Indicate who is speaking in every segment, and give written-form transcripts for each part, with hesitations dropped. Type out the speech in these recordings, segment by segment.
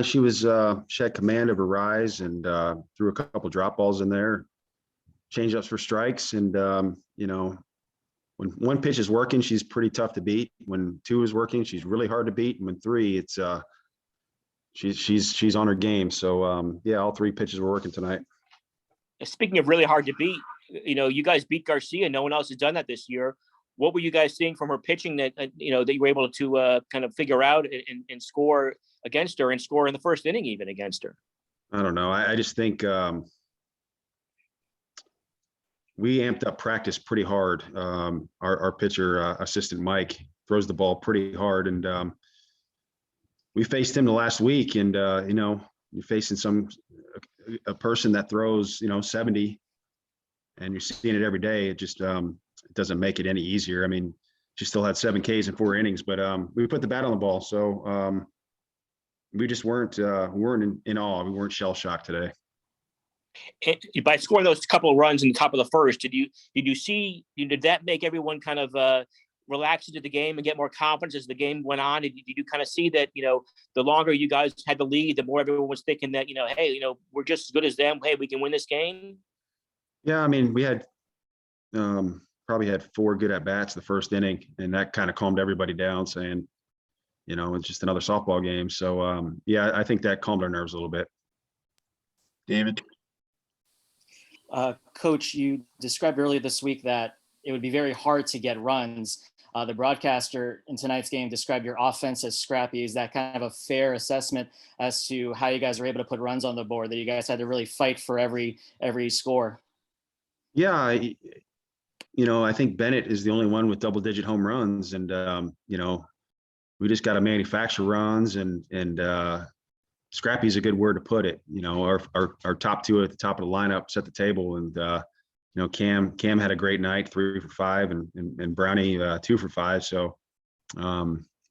Speaker 1: She had command of her rise and threw a couple drop balls in there, change ups for strikes. And, when one pitch is working, she's pretty tough to beat. When two is working, she's really hard to beat. And when three, it's she's on her game. So, yeah, all three pitches were working tonight.
Speaker 2: Speaking of really hard to beat, you guys beat Garcia. No one else has done that this year. What were you guys seeing from her pitching that that you were able to kind of figure out and score against her and score in the first inning even against her?
Speaker 1: I don't know. I just think we amped up practice pretty hard. Our pitcher assistant Mike throws the ball pretty hard, and we faced him the last week. And you're facing a person that throws 70, and you're seeing it every day. It just it doesn't make it any easier. I mean, she still had 7 Ks in 4 innings, but we put the bat on the ball. So we just weren't in awe. We weren't shell shocked today.
Speaker 2: By scoring those couple of runs in the top of the first, did that make everyone kind of relax into the game and get more confidence as the game went on? Did you kind of see that, the longer you guys had the lead, the more everyone was thinking that, hey, we're just as good as them. Hey, we can win this game.
Speaker 1: Yeah. I mean, we had probably had 4 good at bats the first inning, and that kind of calmed everybody down, saying, it's just another softball game. So yeah, I think that calmed our nerves a little bit.
Speaker 3: David.
Speaker 4: Coach, you described earlier this week that it would be very hard to get runs. The broadcaster in tonight's game described your offense as scrappy. Is that kind of a fair assessment as to how you guys were able to put runs on the board, that you guys had to really fight for every score?
Speaker 1: Yeah. I think Bennett is the only one with double-digit home runs, and we just got to manufacture runs, and scrappy is a good word to put it. Our top 2 at the top of the lineup set the table, and Cam had a great night, 3 for 5, and Brownie 2 for 5. So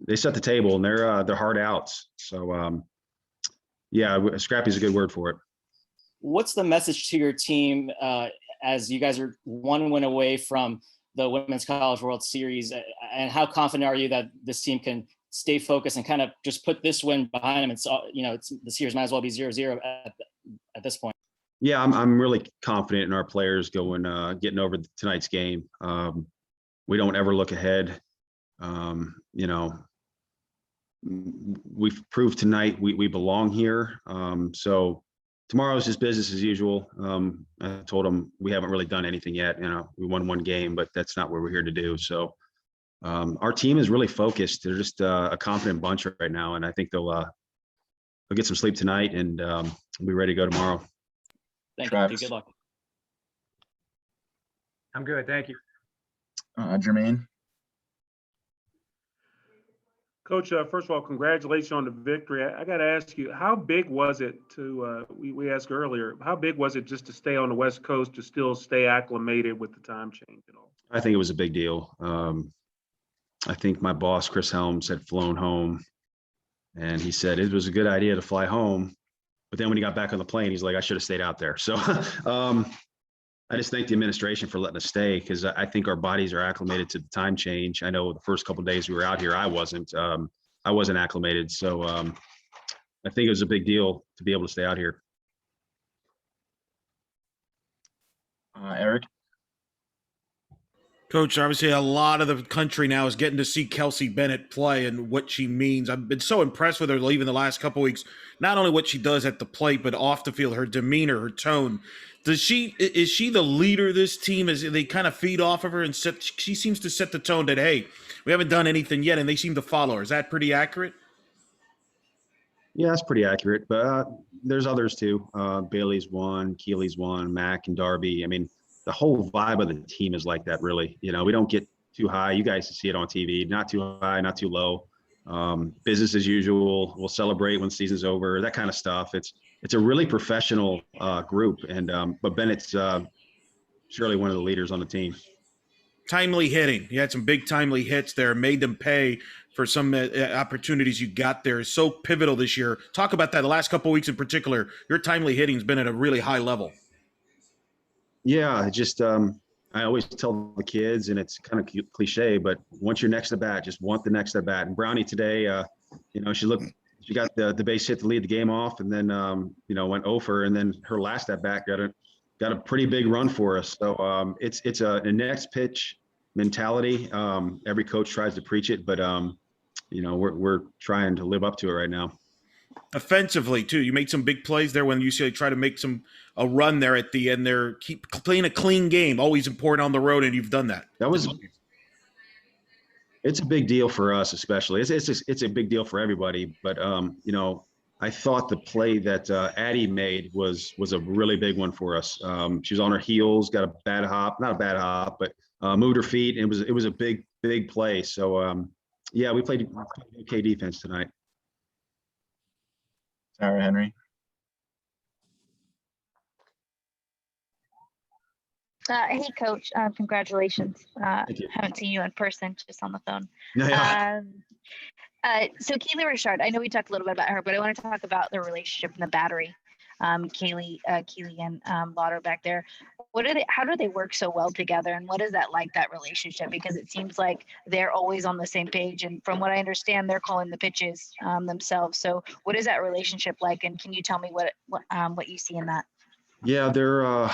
Speaker 1: they set the table, and they're hard outs. So yeah, scrappy is a good word for it.
Speaker 4: What's the message to your team as you guys are 1 win away from the Women's College World Series, and how confident are you that this team can stay focused and kind of just put this win behind them? It's the series might as well be 0-0 at this point.
Speaker 1: Yeah, I'm really confident in our players getting over tonight's game. We don't ever look ahead. We've proved tonight we belong here. So tomorrow is just business as usual. I told them we haven't really done anything yet. We won 1 game, but that's not what we're here to do. So our team is really focused. They're just a confident bunch right now, and I think they'll get some sleep tonight and be ready to go tomorrow.
Speaker 4: Thank you. Good luck.
Speaker 5: I'm good. Thank you.
Speaker 3: Jermaine.
Speaker 5: Coach, first of all, congratulations on the victory. I got to ask you, how big was it we asked earlier, how big was it just to stay on the West Coast, to still stay acclimated with the time change and all?
Speaker 1: I think it was a big deal. I think my boss, Chris Helms, had flown home, and he said it was a good idea to fly home. But then when he got back on the plane, he's like, I should have stayed out there. So I just thank the administration for letting us stay, because I think our bodies are acclimated to the time change. I know the first couple of days we were out here, I wasn't acclimated. So I think it was a big deal to be able to stay out here.
Speaker 3: Eric.
Speaker 6: Coach, obviously a lot of the country now is getting to see Kelsey Bennett play and what she means. I've been so impressed with her even the last couple of weeks, not only what she does at the plate, but off the field, her demeanor, her tone. Is she the leader of this team? As they kind of feed off of her and she seems to set the tone that, hey, we haven't done anything yet, and they seem to follow her. Is that pretty accurate?
Speaker 1: Yeah, that's pretty accurate, but there's others too. Bailey's one, Keely's one, Mac and Darby. I mean, the whole vibe of the team is like that, really. We don't get too high. You guys see it on TV, not too high, not too low. Business as usual. We'll celebrate when the season's over, that kind of stuff. It's a really professional group, and but Bennett's surely one of the leaders on the team.
Speaker 6: Timely hitting. You had some big timely hits there, made them pay for some opportunities you got there. It's so pivotal this year. Talk about that the last couple of weeks in particular. Your timely hitting's been at a really high level.
Speaker 1: Yeah, just I always tell the kids, and it's kind of cliche, but once you're next to bat, just want the next at bat. And Brownie today, she she got the base hit to lead the game off, and then went over, and then her last at bat got a pretty big run for us. So it's a next pitch mentality. Every coach tries to preach it, but we're trying to live up to it right now.
Speaker 6: Offensively too, you made some big plays there when UCLA tried to make a run there at the end. There, keep playing a clean game, always important on the road, and you've done that.
Speaker 1: It's a big deal for us, especially. It's a big deal for everybody. But I thought the play that Addie made was a really big one for us. She was on her heels, got a bad hop, not a bad hop, but moved her feet. And it was a big play. So we played okay defense tonight.
Speaker 3: Sarah Henry.
Speaker 7: Hey, Coach. Congratulations.
Speaker 1: Thank you.
Speaker 7: Haven't seen you in person, just on the phone.
Speaker 1: Yeah.
Speaker 7: So Keely Richard, I know we talked a little bit about her, but I want to talk about the relationship in the battery. Keely and Lauder back there. How do they work so well together, and what is that like, that relationship? Because it seems like they're always on the same page, and from what I understand, they're calling the pitches themselves. So what is that relationship like, and can you tell me what you see in that?
Speaker 1: Yeah, they're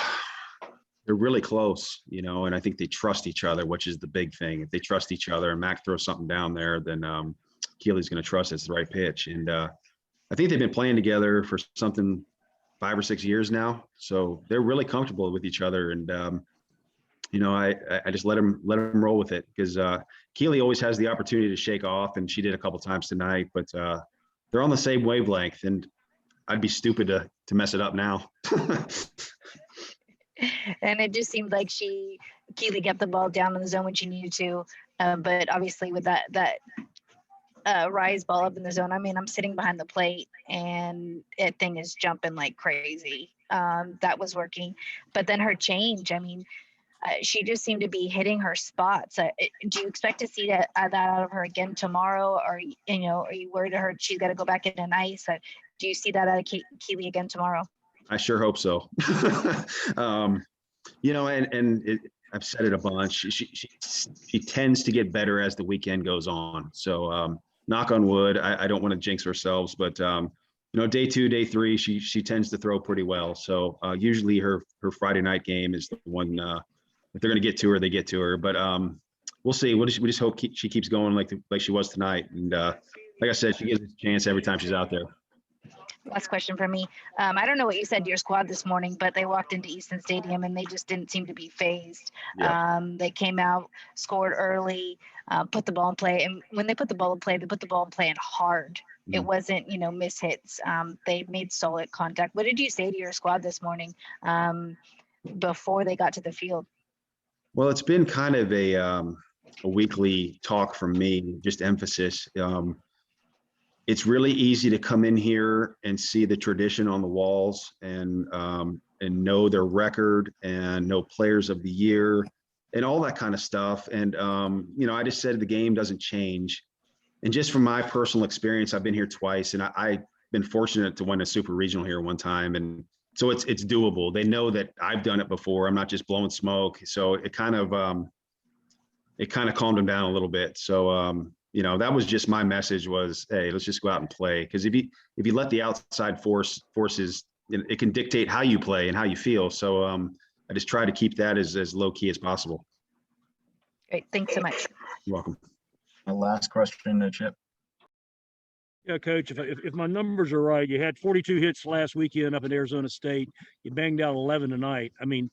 Speaker 1: really close, and I think they trust each other, which is the big thing. If they trust each other and Mac throws something down there, then Keely's going to trust it's the right pitch. And I think they've been playing together for something 5 or 6 years now, so they're really comfortable with each other. And I just let them roll with it, because Keely always has the opportunity to shake off, and she did a couple times tonight. But they're on the same wavelength, and I'd be stupid to mess it up now.
Speaker 7: And it just seemed like Keely kept the ball down in the zone when she needed to, but obviously with that rise ball up in the zone, I mean, I'm sitting behind the plate and that thing is jumping like crazy. That was working, but then her change, I mean, she just seemed to be hitting her spots. Do you expect to see that out of her again tomorrow? Or are you worried she's got to go back into ice? Do you see that out of Keely again tomorrow?
Speaker 1: I sure hope so. I've said it a bunch. She tends to get better as the weekend goes on. So knock on wood. I don't want to jinx ourselves, but day 2, day 3, she tends to throw pretty well. So usually her Friday night game is the one. If they're going to get to her, they get to her. But we'll see. We just hope she keeps going like she was tonight. And like I said, she gives us a chance every time she's out there.
Speaker 7: Last question for me. I don't know what you said to your squad this morning, but they walked into Easton Stadium and they just didn't seem to be phased.
Speaker 1: Yeah.
Speaker 7: They came out, scored early, put the ball in play. And when they put the ball in play, they put the ball in play and hard.
Speaker 1: Mm.
Speaker 7: It wasn't, miss hits. They made solid contact. What did you say to your squad this morning before they got to the field?
Speaker 1: Well, it's been kind of a weekly talk from me, just emphasis. It's really easy to come in here and see the tradition on the walls and know their record and know players of the year and all that kind of stuff. And, I just said the game doesn't change. And just from my personal experience, I've been here twice, and I've been fortunate to win a super regional here one time. And so it's doable. They know that I've done it before. I'm not just blowing smoke. So it kind of calmed them down a little bit. So, that was just my message was, hey, let's just go out and play. Because if you let the outside forces, it can dictate how you play and how you feel. So I just try to keep that as low key as possible.
Speaker 7: Great. Thanks so much.
Speaker 1: You're welcome.
Speaker 3: My last question to Chip.
Speaker 8: Yeah, Coach, if my numbers are right, you had 42 hits last weekend up in Arizona State. You banged out 11 tonight. I mean,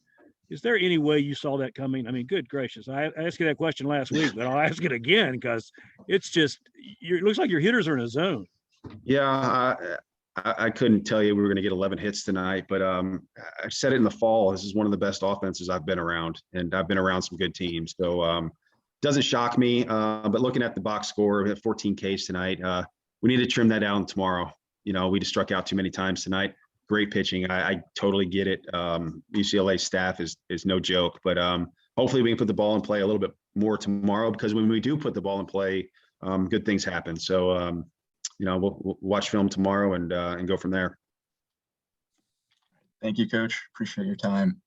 Speaker 8: is there any way you saw that coming? I mean, good gracious. I asked you that question last week, but I'll ask it again because it's just, it looks like your hitters are in a zone.
Speaker 1: Yeah, I couldn't tell you we were going to get 11 hits tonight, but I said it in the fall. This is one of the best offenses I've been around, and I've been around some good teams. So doesn't shock me. But looking at the box score, we had 14 Ks tonight. We need to trim that down tomorrow. We just struck out too many times tonight. Great pitching. I totally get it. UCLA staff is no joke, but hopefully we can put the ball in play a little bit more tomorrow, because when we do put the ball in play, good things happen. So, we'll watch film tomorrow and go from there.
Speaker 3: Thank you, Coach. Appreciate your time.